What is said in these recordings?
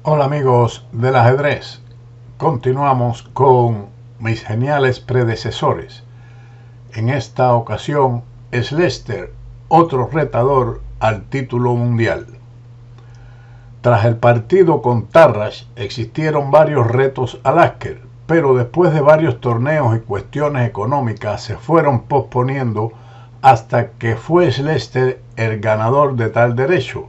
Hola amigos del ajedrez, continuamos con mis geniales predecesores. En esta ocasión es Lester, otro retador al título mundial. Tras el partido con Tarrasch existieron varios retos a Lasker, pero después de varios torneos y cuestiones económicas se fueron posponiendo hasta que fue Lester el ganador de tal derecho.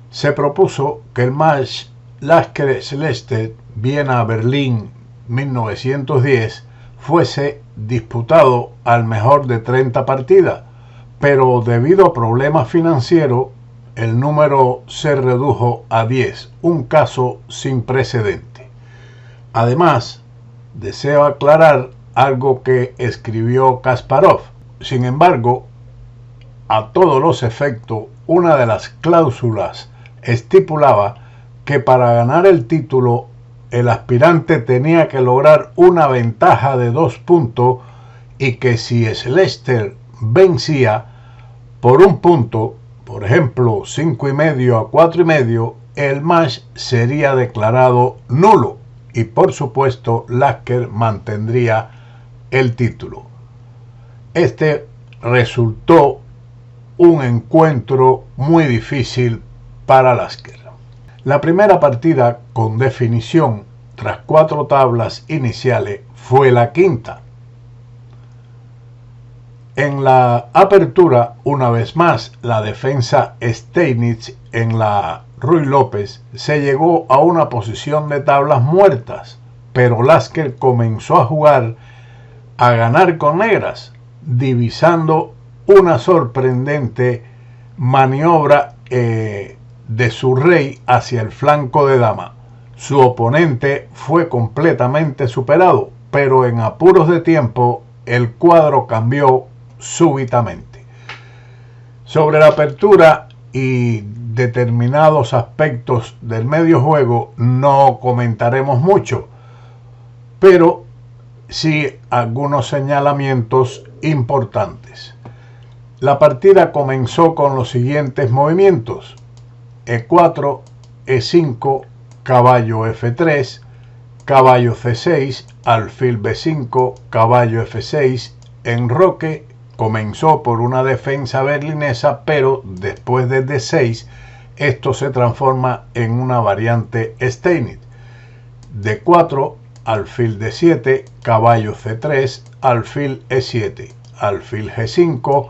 Se propuso que el match Lasker-Lester Viena-Berlín 1910 fuese disputado al mejor de 30 partidas, pero debido a problemas financieros el número se redujo a 10, un caso sin precedente. Además, deseo aclarar algo que escribió Kasparov. Sin embargo, a todos los efectos, una de las cláusulas estipulaba que para ganar el título el aspirante tenía que lograr una ventaja de 2 puntos y que si Lester vencía por un punto, por ejemplo 5,5 a 4,5, el match sería declarado nulo y por supuesto Lasker mantendría el título. Este resultó un encuentro muy difícil para Lasker. La primera partida con definición tras 4 tablas iniciales fue la quinta. En la apertura, una vez más, la defensa Steinitz en la Ruy López se llegó a una posición de tablas muertas, pero Lasker comenzó a jugar a ganar con negras, divisando una sorprendente maniobra de su rey hacia el flanco de dama. Su oponente fue completamente superado, pero en apuros de tiempo el cuadro cambió súbitamente. Sobre la apertura y determinados aspectos del medio juego no comentaremos mucho, pero sí algunos señalamientos importantes. La partida comenzó con los siguientes movimientos: E4, E5, caballo F3, caballo C6, alfil B5, caballo F6, enroque. Comenzó por una defensa berlinesa, pero después de D6 esto se transforma en una variante Steinitz. D4, alfil D7, caballo C3, alfil E7, alfil G5,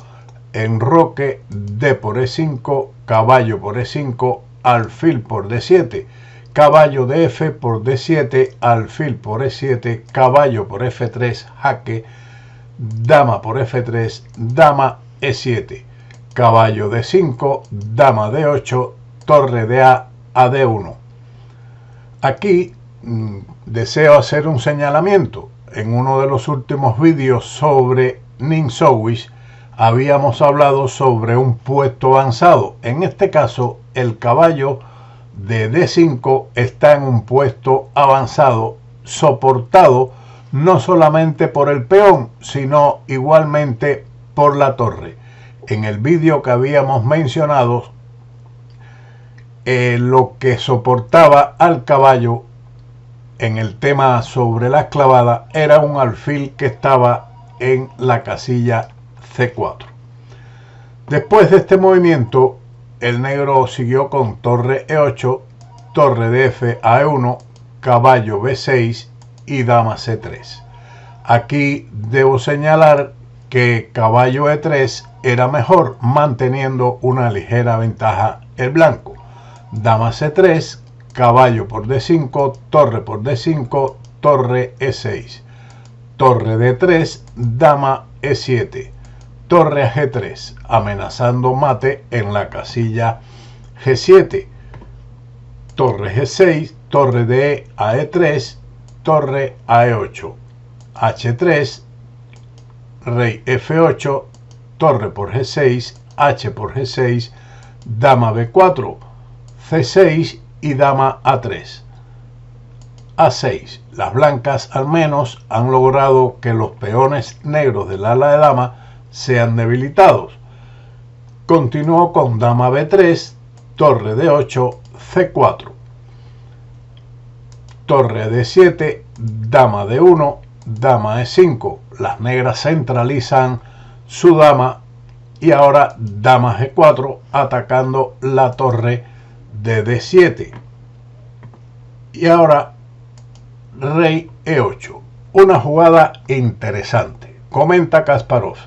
enroque, D por E5, caballo por E5, alfil por D7, caballo de F por D7, alfil por E7, caballo por F3, jaque, dama por F3, dama E7, caballo D5, dama D8, torre de A a D1. Aquí deseo hacer un señalamiento. En uno de los últimos vídeos sobre Ninsowish habíamos hablado sobre un puesto avanzado. En este caso, el caballo de D5 está en un puesto avanzado, soportado no solamente por el peón, sino igualmente por la torre. En el vídeo que habíamos mencionado, lo que soportaba al caballo en el tema sobre la clavada era un alfil que estaba en la casilla C4. Después de este movimiento, el negro siguió con torre E8, torre de F a E1, caballo B6 y dama C3. Aquí debo señalar que caballo E3 era mejor, manteniendo una ligera ventaja el blanco. Dama C3, caballo por D5, torre por D5, torre E6, torre D3, dama E7, torre a G3, amenazando mate en la casilla G7, torre G6, torre de E a E3, torre a E8, H3, rey F8, torre por G6, H por G6, dama B4, C6 y dama A3. A6. Las blancas al menos han logrado que los peones negros del ala de dama sean debilitados. Continuó con dama B3, torre D8, C4. torre D7, dama D1, dama E5. Las negras centralizan su dama y ahora dama G4 atacando la torre de D7. Y ahora rey E8. Una jugada interesante. Comenta Kasparov.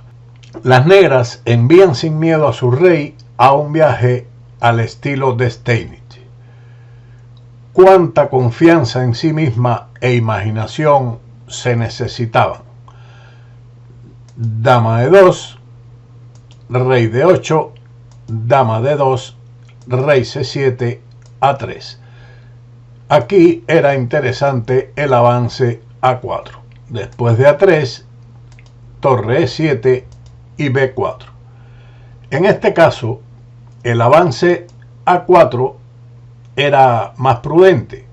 Las negras envían sin miedo a su rey a un viaje al estilo de Steinitz. Cuánta confianza en sí misma e imaginación se necesitaban. Dama E2, rey D8, dama D2, rey C7, A3. Aquí era interesante el avance A4. Después de A3, torre E7 y B4. En este caso, el avance A4 era más prudente.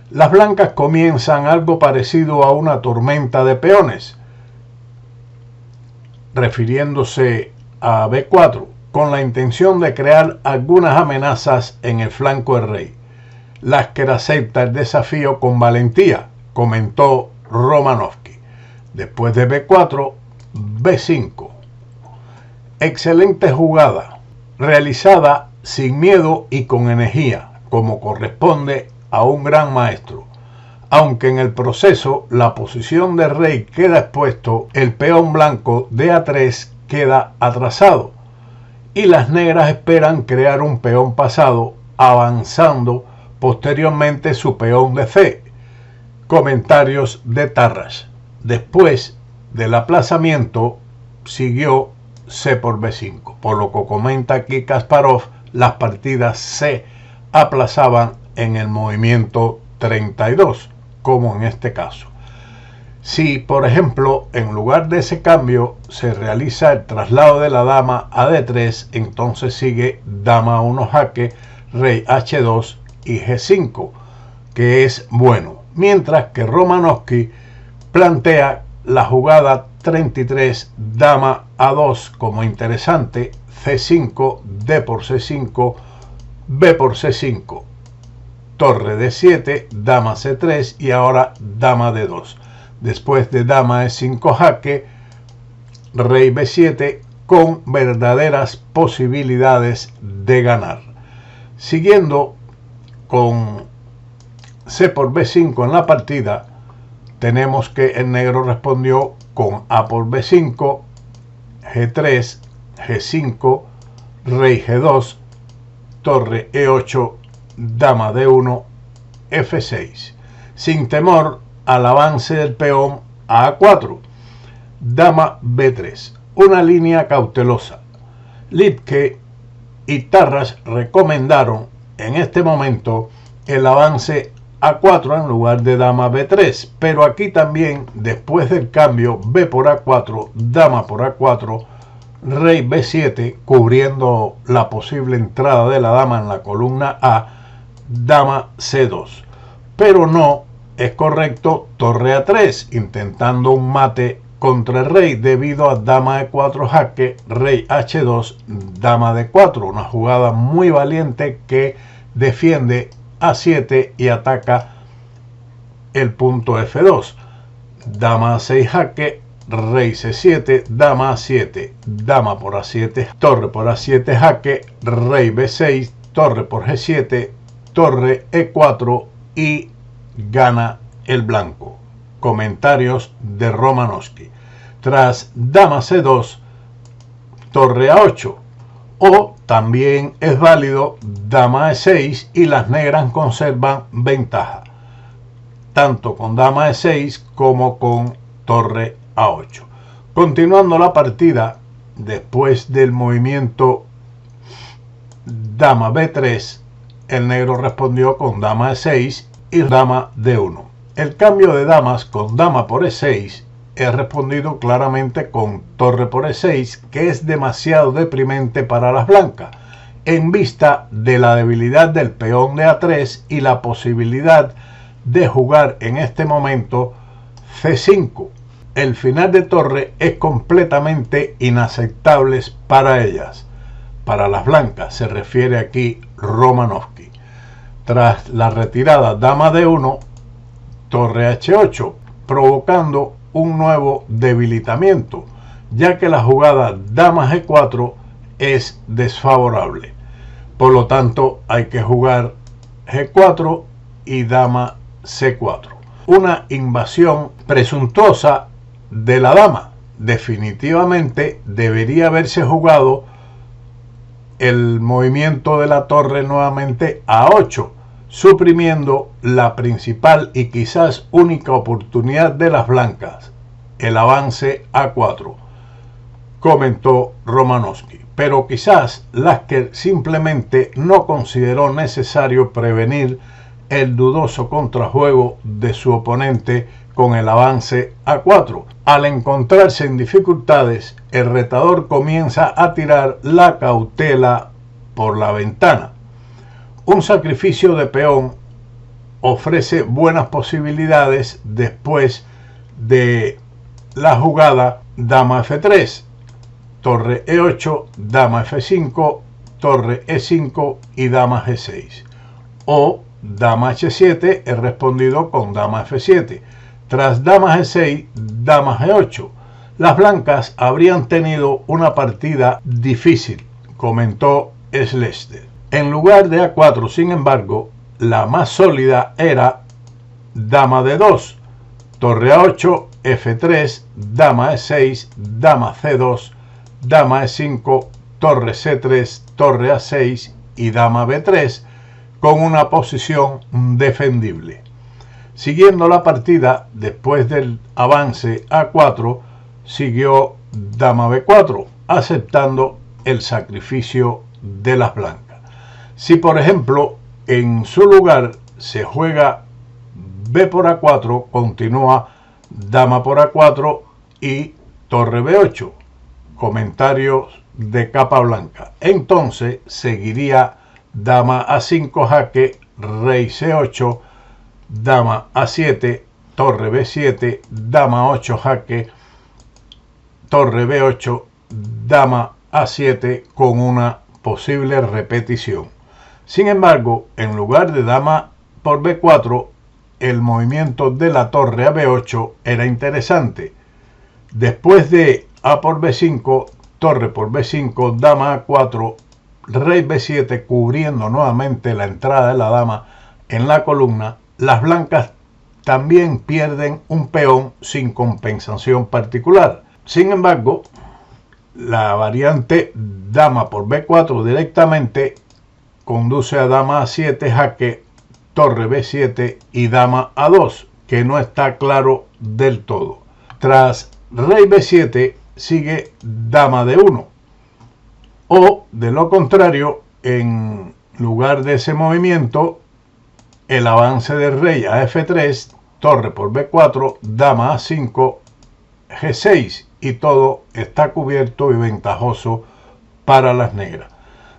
Las blancas comienzan algo parecido a una tormenta de peones, refiriéndose a B4, con la intención de crear algunas amenazas en el flanco del rey. Lasker acepta el desafío con valentía, comentó Romanovsky. Después de B4, B5. Excelente jugada, realizada sin miedo y con energía, como corresponde a un gran maestro. Aunque en el proceso la posición del rey queda expuesto, el peón blanco de A3 queda atrasado y las negras esperan crear un peón pasado, avanzando posteriormente su peón de C. Comentarios de Tarrasch. Después del aplazamiento siguió C por B5, por lo que comenta aquí Kasparov, las partidas se aplazaban en el movimiento 32, como en este caso. Si, por ejemplo, en lugar de ese cambio se realiza el traslado de la dama a D3, entonces sigue dama 1 jaque, rey H2 y G5, que es bueno. Mientras que Romanovsky plantea la jugada 33, dama A2 como interesante, C5, D por C5, B por C5, torre D7, dama C3 y ahora dama D2. Después de dama E5 jaque, rey B7 con verdaderas posibilidades de ganar. Siguiendo con C por B5 en la partida, tenemos que el negro respondió con A por B5, G3, G5, rey G2, torre E8, dama D1, F6, sin temor al avance del peón a A4, dama B3, una línea cautelosa. Lipke y Tarrasch recomendaron en este momento el avance A4 en lugar de dama B3, pero aquí también, después del cambio B por A4, dama por A4, rey B7, cubriendo la posible entrada de la dama en la columna A, dama C2. Pero no es correcto torre A3, intentando un mate contra el rey debido a dama E4 jaque, rey H2, dama D4, una jugada muy valiente que defiende A7 y ataca el punto F2. Dama A6 jaque, rey C7, dama A7, dama por A7, torre por A7 jaque, rey B6, torre por G7, torre E4 y gana el blanco. Comentarios de Romanovsky. Tras dama C2, torre A8, o también es válido dama E6 y las negras conservan ventaja, tanto con dama E6 como con torre A8. Continuando la partida, después del movimiento dama B3, el negro respondió con dama E6 y dama D1. El cambio de damas con dama por E6 he respondido claramente con torre por E6, que es demasiado deprimente para las blancas, en vista de la debilidad del peón de A3 y la posibilidad de jugar en este momento C5. El final de torre es completamente inaceptable para ellas. Para las blancas, se refiere aquí Romanovsky. Tras la retirada dama D1, torre H8, provocando un nuevo debilitamiento, ya que la jugada dama G4 es desfavorable. Por lo tanto, hay que jugar G4 y dama C4. Una invasión presuntuosa de la dama. Definitivamente debería haberse jugado el movimiento de la torre nuevamente a 8, suprimiendo la principal y quizás única oportunidad de las blancas, el avance a 4, comentó Romanowski. Pero quizás Lasker simplemente no consideró necesario prevenir el dudoso contrajuego de su oponente con el avance a 4. Al encontrarse en dificultades, el retador comienza a tirar la cautela por la ventana. Un sacrificio de peón ofrece buenas posibilidades después de la jugada dama F3, torre E8, dama F5, torre E5 y dama G6. O dama H7 es respondido con dama F7. Tras dama G6, dama G8. Las blancas habrían tenido una partida difícil, comentó Schlesinger. En lugar de A4, sin embargo, la más sólida era dama D2, torre A8, F3, dama E6, dama C2, dama E5, torre C3, torre A6 y dama B3, con una posición defendible. Siguiendo la partida, después del avance A4, siguió dama B4, aceptando el sacrificio de las blancas. Si, por ejemplo, en su lugar se juega B por A4, continúa dama por A4 y torre B8. Comentarios de capa blanca. Entonces seguiría dama A5 jaque, rey C8, dama A7, torre B7, dama 8 jaque, torre B8, dama A7 con una posible repetición. Sin embargo, en lugar de dama por B4, el movimiento de la torre a B8 era interesante. Después de A por B5, torre por B5, dama A4, rey B7 cubriendo nuevamente la entrada de la dama en la columna, las blancas también pierden un peón sin compensación particular. Sin embargo, la variante dama por B4 directamente conduce a dama A7 jaque, torre B7 y dama A2, que no está claro del todo. Tras rey B7 sigue dama D1, o de lo contrario, en lugar de ese movimiento, el avance del rey a F3, torre por B4, dama A5, G6, y todo está cubierto y ventajoso para las negras.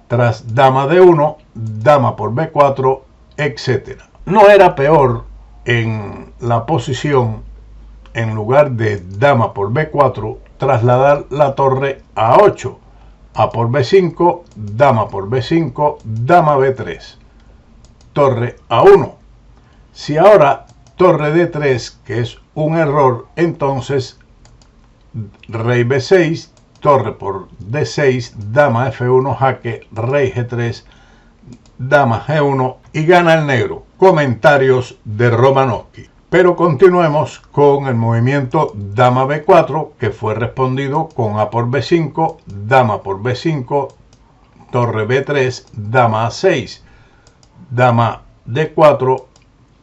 Tras dama D1, dama por B4, etc. No era peor en la posición, en lugar de dama por B4, trasladar la torre a 8, A por B5, dama por B5, dama B3, torre A1. Si ahora torre D3, que es un error, entonces rey B6, torre por D6, dama F1 jaque, rey G3, dama G1 y gana el negro. Comentarios de Romanowski. Pero continuemos con el movimiento dama B4, que fue respondido con A por B5, dama por B5, torre B3, dama A6, dama D4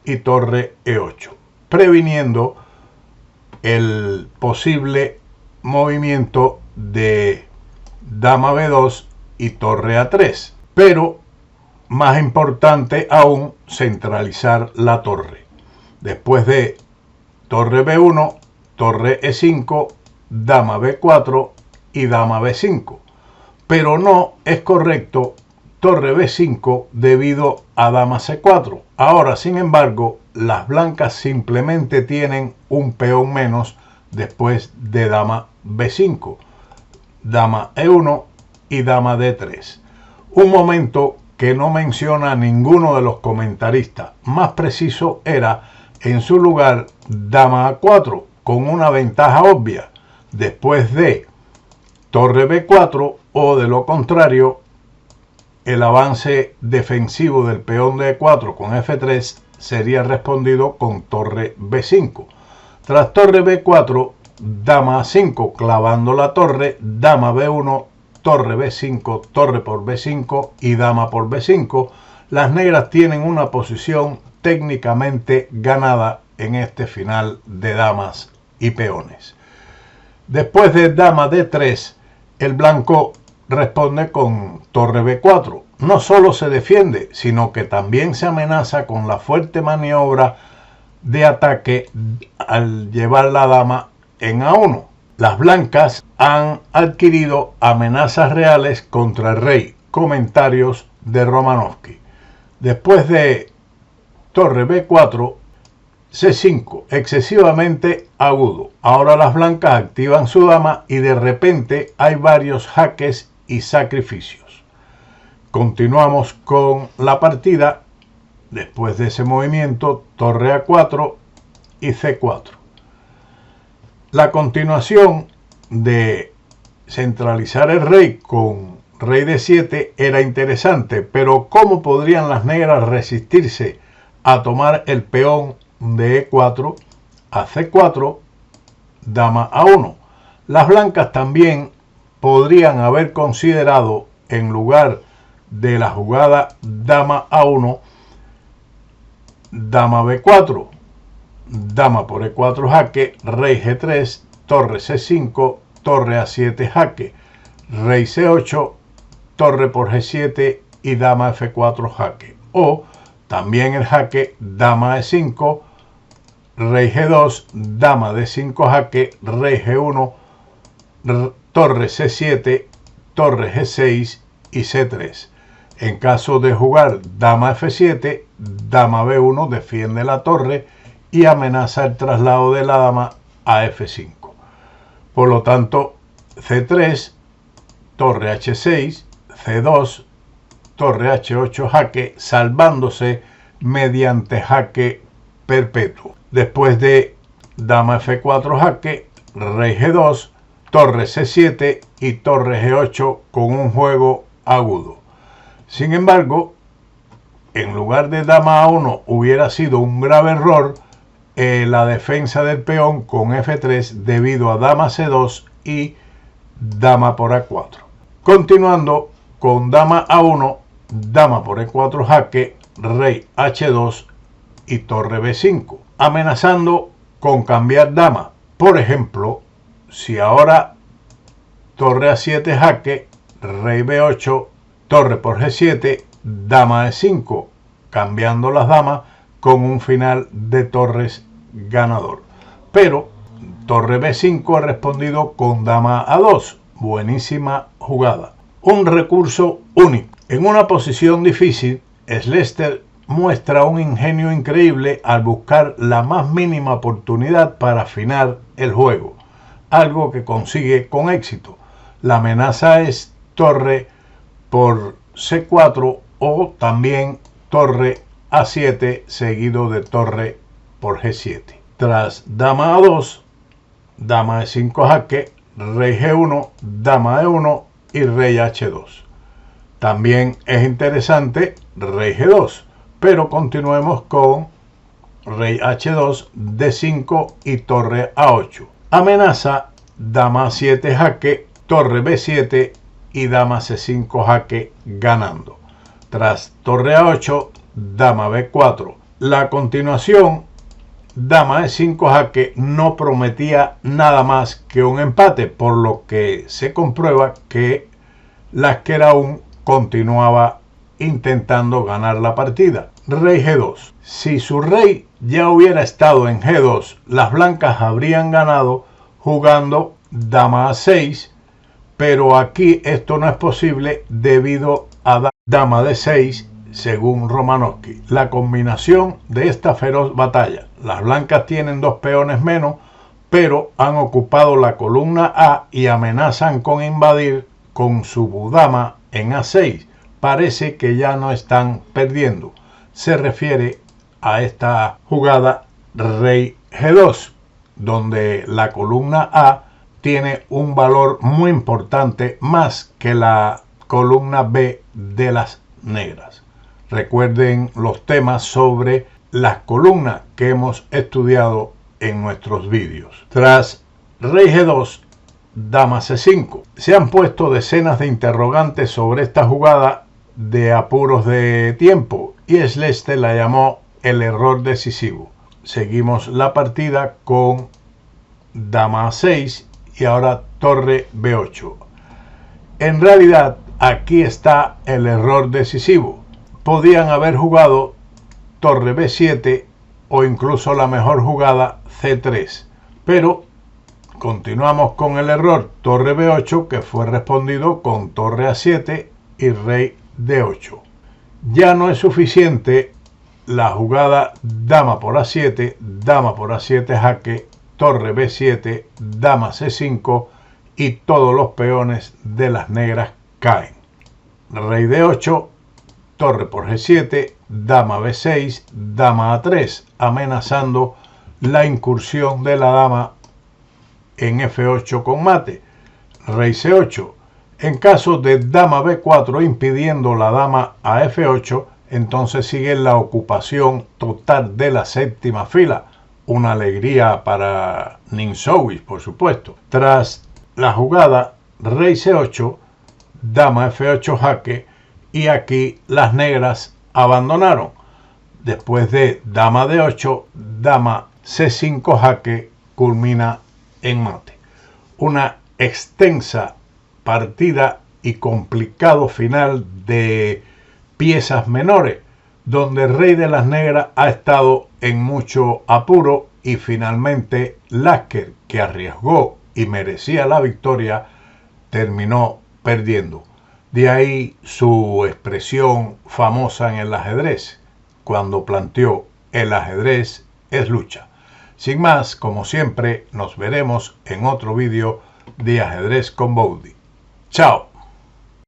y torre E8, previniendo el posible movimiento de dama B2 y torre A3. Pero más importante aún, centralizar la torre. Después de torre B1, torre E5, dama B4 y dama B5. Pero no es correcto torre B5 debido a dama C4. Ahora, sin embargo, las blancas simplemente tienen un peón menos después de dama B5, dama E1 y dama D3. Un momento que no menciona ninguno de los comentaristas. Más preciso era En su lugar, dama A4 con una ventaja obvia. Después de torre B4 o de lo contrario, el avance defensivo del peón de E4 con F3 sería respondido con torre B5. Tras torre B4, dama A5 clavando la torre, dama B1, torre B5, torre por B5 y dama por B5. Las negras tienen una posición técnicamente ganada en este final de damas y peones. Después de dama D3, el blanco responde con torre B4. No solo se defiende, sino que también se amenaza con la fuerte maniobra de ataque al llevar la dama en A1. Las blancas han adquirido amenazas reales contra el rey. Comentarios de Romanovsky. Después de torre B4, C5, excesivamente agudo. Ahora las blancas activan su dama y de repente hay varios jaques y sacrificios. Continuamos con la partida. Después de ese movimiento, torre A4 y C4. La continuación de centralizar el rey con rey D7 era interesante, pero ¿cómo podrían las negras resistirse a tomar el peón de E4 a C4, dama A1? Las blancas también podrían haber considerado, en lugar de la jugada dama A1, dama B4, dama por E4 jaque, rey G3, torre C5, torre A7 jaque, rey C8, torre por G7 y dama F4 jaque. O también el jaque dama E5, rey G2, dama D5 jaque, rey G1, torre C7, torre G6 y C3. En caso de jugar dama F7, dama B1 defiende la torre y amenaza el traslado de la dama a F5. Por lo tanto, C3, torre H6, C2, torre H8 jaque, salvándose mediante jaque perpetuo. Después de dama F4 jaque, rey G2, torre C7 y torre G8 con un juego agudo. Sin embargo, en lugar de dama A1 hubiera sido un grave error la defensa del peón con F3 debido a dama C2 y dama por A4. Continuando con dama A1, dama por E4 jaque, rey H2 y torre B5, amenazando con cambiar dama. Por ejemplo, si ahora torre A7 jaque, rey B8, torre por G7, dama E5, cambiando las damas con un final de torres ganador. Pero torre B5 ha respondido con dama A2. Buenísima jugada. Un recurso único. En una posición difícil, Slester muestra un ingenio increíble al buscar la más mínima oportunidad para afinar el juego, algo que consigue con éxito. La amenaza es torre por C4 o también torre A7 seguido de torre por G7. Tras dama A2, dama E5 jaque, rey G1, dama E1 y rey H2. También es interesante rey G2, pero continuemos con rey H2, D5 y torre A8. Amenaza dama A7 jaque, torre B7 y dama C5 jaque ganando. Tras torre A8, dama B4. La continuación, dama E5 jaque, no prometía nada más que un empate, por lo que se comprueba que Lasqueraún continuaba intentando ganar la partida. Rey G2. Si su rey ya hubiera estado en G2, las blancas habrían ganado jugando dama A6, pero aquí esto no es posible debido a dama D6 según Romanovsky. La combinación de esta feroz batalla. Las blancas tienen dos peones menos, pero han ocupado la columna A y amenazan con invadir con su dama en A6. Parece que ya no están perdiendo. Se refiere a esta jugada rey G2, donde la columna A tiene un valor muy importante más que la columna B de las negras. Recuerden los temas sobre las columnas que hemos estudiado en nuestros vídeos. Tras rey G2, dama C5. Se han puesto decenas de interrogantes sobre esta jugada de apuros de tiempo y Sleste la llamó el error decisivo. Seguimos la partida con dama A6 y ahora torre B8. En realidad aquí está el error decisivo. Podían haber jugado torre B7 o incluso la mejor jugada C3, pero continuamos con el error torre B8, que fue respondido con torre A7 y rey D8. Ya no es suficiente la jugada dama por A7 jaque, torre B7, dama C5 y todos los peones de las negras caen. Rey D8, torre por G7, dama B6, dama A3, amenazando la incursión de la dama en F8 con mate. Rey C8. En caso de dama B4 impidiendo la dama a F8, entonces sigue la ocupación total de la séptima fila. Una alegría para Ninsowi, por supuesto. Tras la jugada rey C8, dama F8 jaque, y aquí las negras abandonaron. Después de dama D8, dama C5 jaque culmina en mate. Una extensa partida y complicado final de piezas menores, donde el rey de las negras ha estado en mucho apuro y finalmente Lasker, que arriesgó y merecía la victoria, terminó perdiendo. De ahí su expresión famosa en el ajedrez, cuando planteó: el ajedrez es lucha. Sin más, como siempre, nos veremos en otro vídeo de Ajedrez con Boudy. ¡Chao!